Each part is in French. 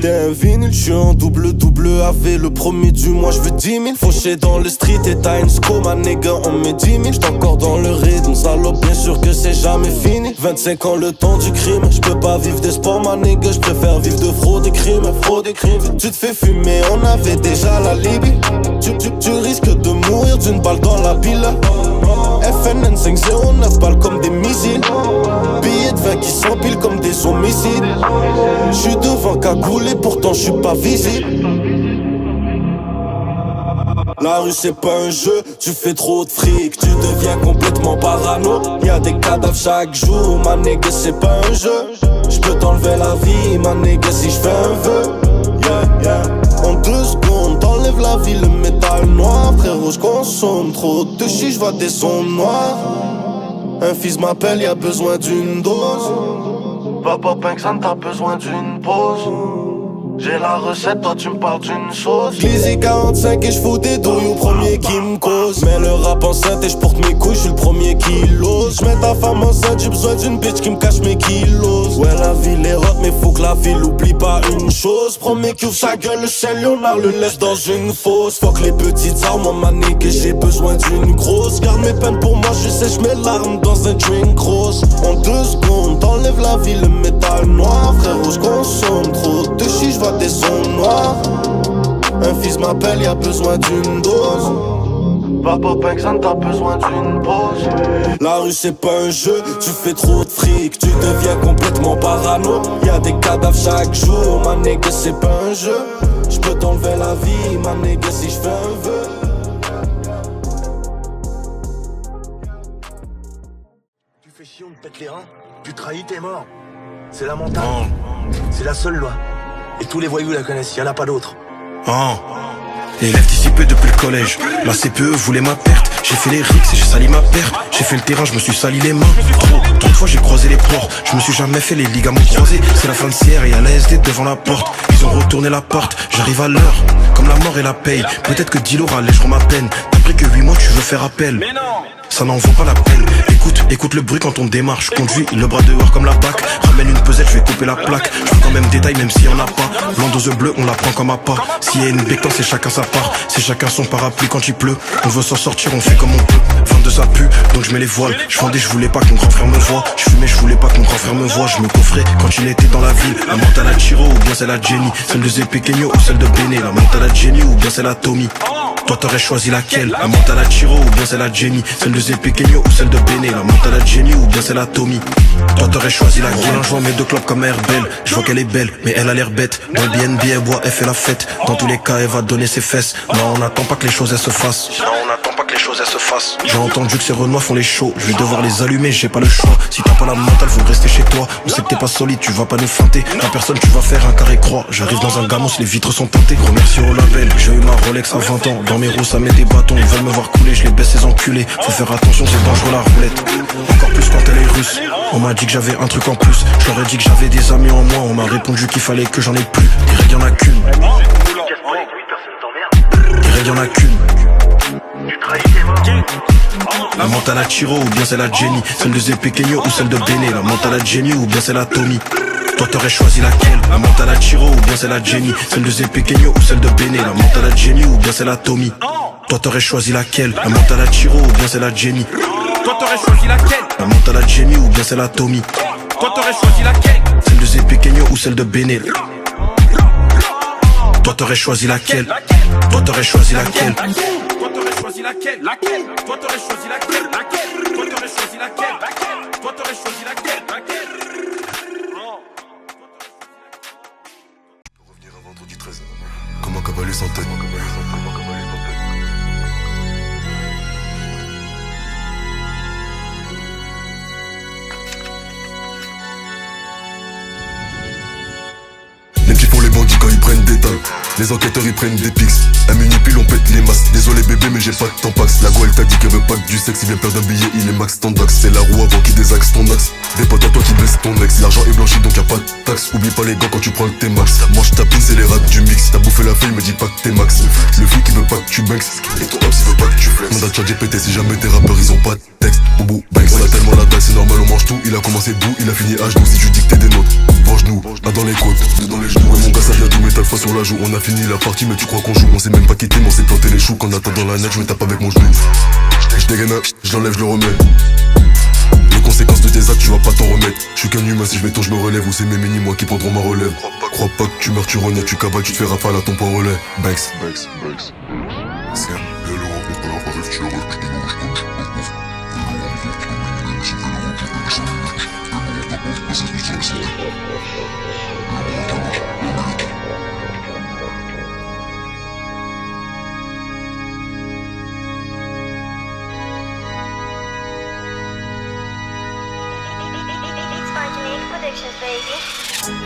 T'es un vinyle, j'suis en double AV. Le premier du mois, j'veux 10 000. Fauché dans le street et t'as une sco, ma nigga, on met 10 000. J'suis encore dans le rythme, salope, bien sûr que c'est jamais fini. 25 ans, le temps du crime. J'peux pas vivre d'espoir, ma nigga, j'préfère vivre de fraude et crime. Tu te fais fumer, on avait déjà la Libye. Tu risques de mourir d'une balle dans la pile. FNN 509 balles comme des missiles. Billets de 20 qui s'empilent comme des homicides. J'suis devant cagoulé, pourtant j'suis pas visible. La rue c'est pas un jeu, tu fais trop de fric, tu deviens complètement parano. Y'a des cadavres chaque jour, ma nigga c'est pas un jeu. J'peux t'enlever la vie, ma nigga si j'fais un vœu. En 2 secondes, t'enlèves la vie, le métal noir. Frérot, j'consomme trop de shit, j'vois des sons noirs. Un fils m'appelle, y'a besoin d'une dose. Papa Pinkson, t'as besoin d'une pause. J'ai la recette, toi tu me parles d'une sauce. Glizzy 45 et j'fous des douilles au premier qui me cause. Mets le rap enceinte et j'porte mes couilles, j'suis le premier qui l'ose. J'mets ta femme enceinte, j'ai besoin d'une bitch qui me cache mes kilos. Ouais la ville est hot mais faut que la ville oublie pas une chose. Promets qu'ouvre sa gueule, le chien Léonard le laisse dans une fosse. Fuck les petites armes, moi ma nigga j'ai besoin d'une grosse. Garde mes peines pour moi, je sèche mes larmes dans un drink rose. En 2 secondes, t'enlèves la vie, le métal noir. Frérot j'consomme trop de shit, j'vois des sons noirs. Un fils m'appelle, y'a besoin d'une dose. Papa Pinkson, t'as besoin d'une pause. La rue c'est pas un jeu, tu fais trop de fric, tu deviens complètement parano. Y'a des cadavres chaque jour, ma nigga c'est pas un jeu. J'peux t'enlever la vie, ma nigga si j'fais un vœu. Tu fais chier, on te pète les reins. Tu trahis, t'es mort. C'est la montagne. C'est la seule loi. Et tous les voyous la connaissent, y'en a pas d'autres. Élève dissipé depuis le collège. La CPE voulait ma perte. J'ai fait les rixes et j'ai sali ma perte. J'ai fait le terrain, je me suis sali les mains. Trop de fois j'ai croisé les ports. Je me suis jamais fait les ligaments croisés. C'est la fin de CR et y'a l'ASD devant la porte. Ils ont retourné la porte, j'arrive à l'heure. Comme la mort et la paye. Peut-être que Dilo rallègeront ma peine. Après que 8 mois tu veux faire appel. Mais non, ça n'en vaut pas la peine. Écoute le bruit quand on démarre. Je conduis le bras dehors comme la BAC. Ramène une pesette, je vais couper la plaque. Je veux quand même détail même s'il y en a pas. Blanc bleu, on la prend comme à pas. S'il y a une bécane, c'est chacun sa part. C'est chacun son parapluie quand il pleut. On veut s'en sortir, on fait comme on peut. 22 ça pue, donc je mets les voiles. Je vendais, je voulais pas que mon grand frère me voie. Je fumais, je voulais pas que mon grand frère me voie. Je me coffrais quand il était dans la ville. La menthe à la Chiro ou bien c'est la Jenny. Celle de Zé Pequeño ou celle de Béné. La menthe à la Jenny ou bien c'est la Tommy. Toi t'aurais choisi laquelle? La menthe à la Chiro ou bien c'est la Jenny. Celle de Zé Pequeño ou celle de Béné. La menthe à la Jenny ou bien c'est la Tommy. Toi t'aurais choisi laquelle? Je vois mes 2 clopes comme Herbel. Je vois qu'elle est belle mais elle a l'air bête. Dans le BNB elle boit, elle fait la fête. Dans tous les cas elle va donner ses fesses. Non on n'attend pas que les choses elles se fassent. J'ai entendu que ces renois font les shows. Je vais devoir les allumer, j'ai pas le choix. Si t'as pas la mentale, faut rester chez toi. On sait que t'es pas solide, tu vas pas nous feinter. La personne, tu vas faire un carré croix. J'arrive dans un gamos, les vitres sont teintées. Remercie au label, j'ai eu ma Rolex à 20 ans. Dans mes roues, ça met des bâtons. Ils veulent me voir couler, je les baisse ces enculés. Faut faire attention, c'est dangereux la roulette. Encore plus quand elle est russe. On m'a dit que j'avais un truc en plus. Je leur ai dit que j'avais des amis en moins. On m'a répondu qu'il fallait que j'en ai plus. Des règles, y'en a qu'une. Des règles, y'en a qu'une. La menthe à la Chiro ou bien c'est la Jenny. Celle de Zé Pequeño ou celle de Béné. La menthe à la Jenny ou bien c'est la Tommy. Toi t'aurais choisi laquelle? La menthe à la Chiro ou bien c'est la Jenny. Celle de Zé Pequeño ou celle de Béné. La menthe à la Jenny ou bien c'est la Tommy. Toi t'aurais choisi laquelle? La menthe à la Chiro ou bien c'est la Jenny. Toi t'aurais choisi laquelle? La menthe à la Jenny ou bien c'est la Tommy. Toi t'aurais choisi laquelle? Celle de Zé Pequeño ou celle de Béné. Toi t'aurais choisi laquelle? Toi t'aurais choisi laquelle? Toi t'aurais choisi laquelle? Toi t'aurais choisi laquelle? Toi t'aurais choisi laquelle? Toi t'aurais choisi laquelle? Revenir à vendredi 13 comme un cavalier sans tête. Les petits font les bandits quand ils prennent des tags. Les enquêteurs ils prennent des pics. Un mini-pile on pète les masses. Désolé bébé mais j'ai pas de temps pax. La go elle t'a dit qu'elle veut pas que du sexe. Il vient perdre un billet, il est max tandax. C'est la roue avant qu'il désaxe ton axe. Des potes à toi qui baissent ton ex. L'argent est blanchi donc y'a pas de taxe. Oublie pas les gants quand tu prends le T-Max. Mange ta pine c'est les rats du mix. T'as bouffé la feuille me dis pas que t'es max. Le flic il veut pas que tu banks. Et ton ops il veut pas que tu flexes. Monde à chat GPT si jamais tes rappeurs ils ont pas de texte. Boubou banks. On a tellement la dalle c'est normal on mange tout. Il a commencé doux, il a fini H12. Si tu dis que t'es des nôtres, venge-nous, là dans les côtes, dans les genoux. Ouais mon gars ça vient d'où? On a fini la partie mais tu crois qu'on joue. On s'est même pas quitté mais on s'est planté les choux. Qu'en attendant la neige je me tape avec mon genou. Je dégaine, je l'enlève, je le remets. Les conséquences de tes actes tu vas pas t'en remettre. Je suis qu'un humain, si je vais je me relève. Ou c'est mes mini moi qui prendront ma relève. Crois pas que tu meurs, tu renais, tu cabales, tu te fais rafale à ton point relais. Banks.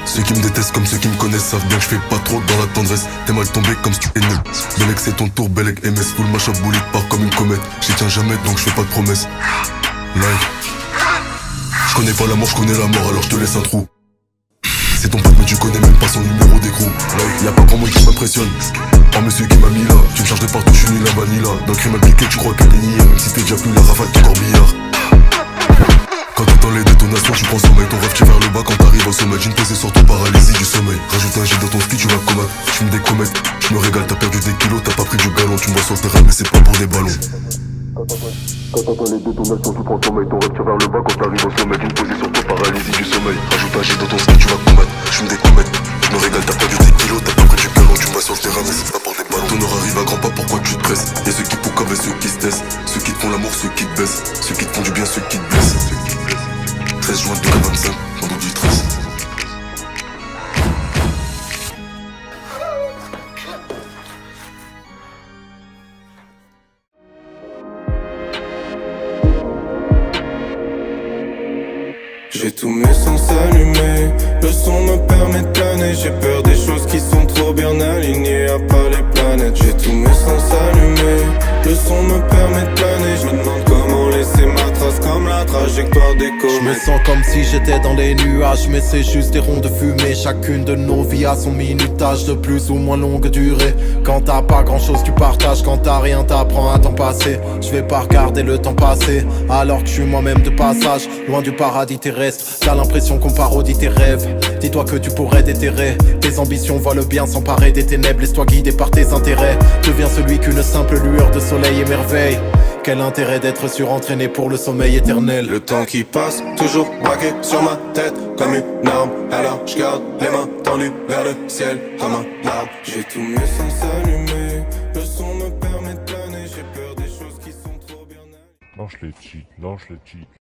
Ceux qui me détestent comme ceux qui me connaissent savent bien que je fais pas trop dans la tendresse. T'es mal tombé comme si tu es nul. Belek c'est ton tour, Belek MS. Full match up bullet part comme une comète. J'y tiens jamais donc je fais pas de promesses. Live. Je connais pas la mort, je connais la mort alors je te laisse un trou. C'est ton pote mais tu connais même pas son numéro d'écrou. Live, y'a pas grand monde qui m'impressionne. Oh monsieur qui m'a mis là. Tu me charges de partout, je suis nul la vanilla. Dans le crime appliqué tu crois qu'elle est niée. Même si t'es déjà plus la rafale ton corbillard. Quand t'entends les détonations, tu prends sommeil. Ton rêve tire vers le bas quand t'arrives au sommet. D'une posée sur ton paralysie du sommeil. Rajoute un J dans ton ski, tu vas combattre. Je me décommette, je me régale. T'as perdu des kilos, t'as pas pris du galon. Tu me vois sur le terrain, mais c'est pas pour des ballons. Quand t'entends les détonations, tu prends sommeil. Ton rêve tire vers le bas quand t'arrives au sommet. D'une posée sur ton paralysie du sommeil. Rajoute un J dans ton ski, tu vas combattre. Je me décommette, je me régale. T'as perdu des kilos, t'as pas pris du galon. Tu me vois sur le terrain, mais c'est pas pour des ballons. Ton heure arrive à grands pas, pourquoi tu te presses? Y'a ceux qui poucavent et ceux qui se taisent. Ceux qui te font l'amour, ceux qui te baissent. Ceux qui te font du bien, ceux qui te blessent. 13 juin 2025, on nous dit 13. J'ai tous mes sens allumés, le son me permet de planer. J'ai peur des choses qui sont trop bien alignées, à part les planètes. J'ai tous mes sens allumés, le son me permet de planer. Je me demande comment laisser ma trace comme la trajectoire des comètes. Je me sens comme si j'étais dans les nuages, mais c'est juste des ronds de fumée. Chacune de nos vies a son minutage de plus ou moins longue durée. Quand t'as pas grand chose tu partages, quand t'as rien t'apprends à t'en passer. Je vais pas regarder le temps passer, alors que je suis moi-même de passage. Loin du paradis terrestre, t'as l'impression qu'on parodie tes rêves. Dis-toi que tu pourrais déterrer tes ambitions, vois le bien s'emparer des ténèbres. Laisse-toi guider par tes intérêts, deviens celui qu'une simple lueur de soleil émerveille. Quel intérêt d'être surentraîné pour le sommeil éternel. Le temps qui passe, toujours braqué sur ma tête comme une arme. Alors je garde les mains tendues vers le ciel comme un arbre. J'ai tous mes sens allumés, le son me permet de planer. J'ai peur des choses qui sont trop bien. Lâche les cheats, lâche les cheats.